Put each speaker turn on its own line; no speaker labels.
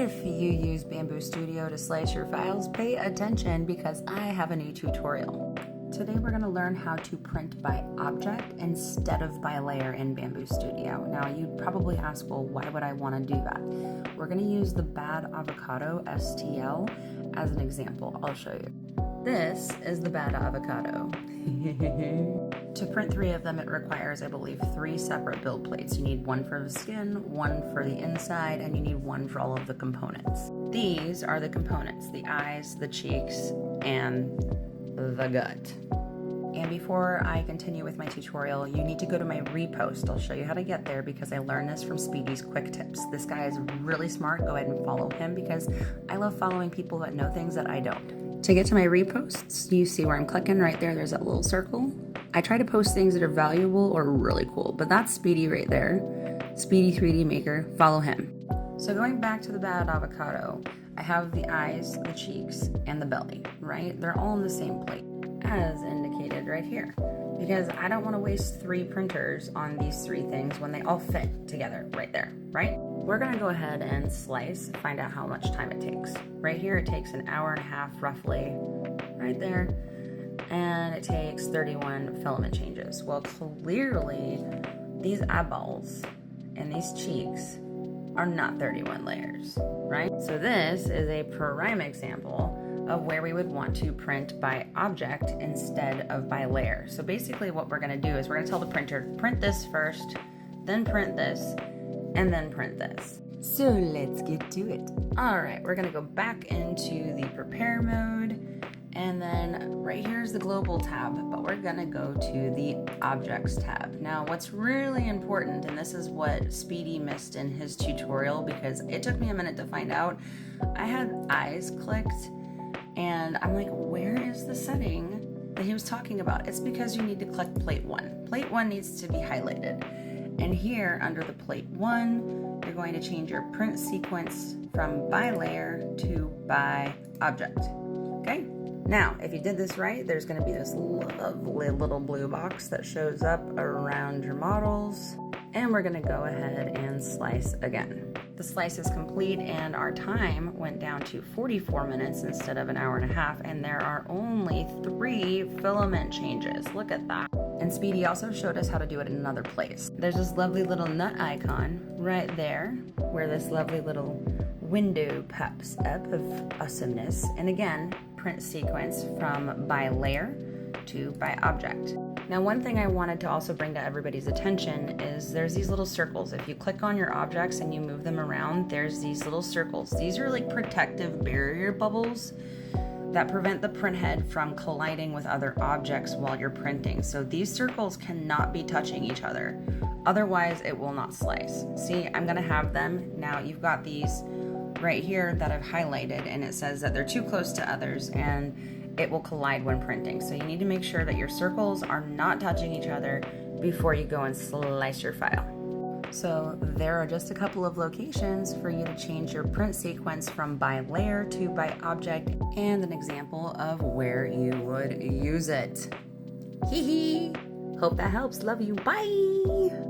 If you use Bambu Studio to slice your files, pay attention because I have a new tutorial. Today we're going to learn how to print by object instead of by layer in Bambu Studio. Now you'd probably ask, well, why would I want to do that? We're going to use the bad avocado STL as an example. I'll show you. This is the bad avocado. To print 3 of them, it requires, I believe, 3 separate build plates. You need one for the skin, one for the inside, and you need one for all of the components. These are the components: the eyes, the cheeks, and the gut. And before I continue with my tutorial, you need to go to my repost. I'll show you how to get there because I learned this from Speedy's Quick Tips. This guy is really smart. Go ahead and follow him because I love following people that know things that I don't. To get to my reposts, you see where I'm clicking right there. There's that little circle. I try to post things that are valuable or really cool, but that's Speedy right there. Speedy 3D Maker, follow him. So going back to the bad avocado, I have the eyes, the cheeks, and the belly, right? They're all on the same plate, as indicated right here. Because I don't want to waste 3 printers on these 3 things when they all fit together right there, right? We're gonna go ahead and slice, find out how much time it takes. Right here, it takes an hour and a half roughly, right there. And it takes 31 filament changes. Well, clearly these eyeballs and these cheeks are not 31 layers, right? So this is a prime example of where we would want to print by object instead of by layer. So basically what we're gonna do is we're gonna tell the printer, print this first, then print this, and then print this. So let's get to it. All right, we're gonna go back into the prepare mode, and then right here is the global tab, but we're gonna go to the objects tab. Now what's really important, and this is what Speedy missed in his tutorial because it took me a minute to find out, I had eyes clicked and I'm like, where is the setting that he was talking about? It's because you need to click plate 1. Plate 1 needs to be highlighted. And here under the plate 1, you're going to change your print sequence from by layer to by object. Okay? Now, if you did this right, there's going to be this lovely little blue box that shows up around your models. And we're going to go ahead and slice again. The slice is complete and our time went down to 44 minutes instead of an hour and a half, and there are only 3 filament changes. Look at that. And Speedy also showed us how to do it in another place. There's this lovely little nut icon right there where this lovely little window pops up of awesomeness. And again, print sequence from by layer to by object. Now, one thing I wanted to also bring to everybody's attention is there's these little circles. If you click on your objects and you move them around, there's these little circles. These are like protective barrier bubbles that prevent the print head from colliding with other objects while you're printing. So these circles cannot be touching each other. Otherwise, it will not slice. See, I'm gonna have them. Now you've got these right here that I've highlighted, and it says that they're too close to others and it will collide when printing. So you need to make sure that your circles are not touching each other before you go and slice your file. So there are just a couple of locations for you to change your print sequence from by layer to by object and an example of where you would use it. Hee hee! Hope that helps. Love you. Bye!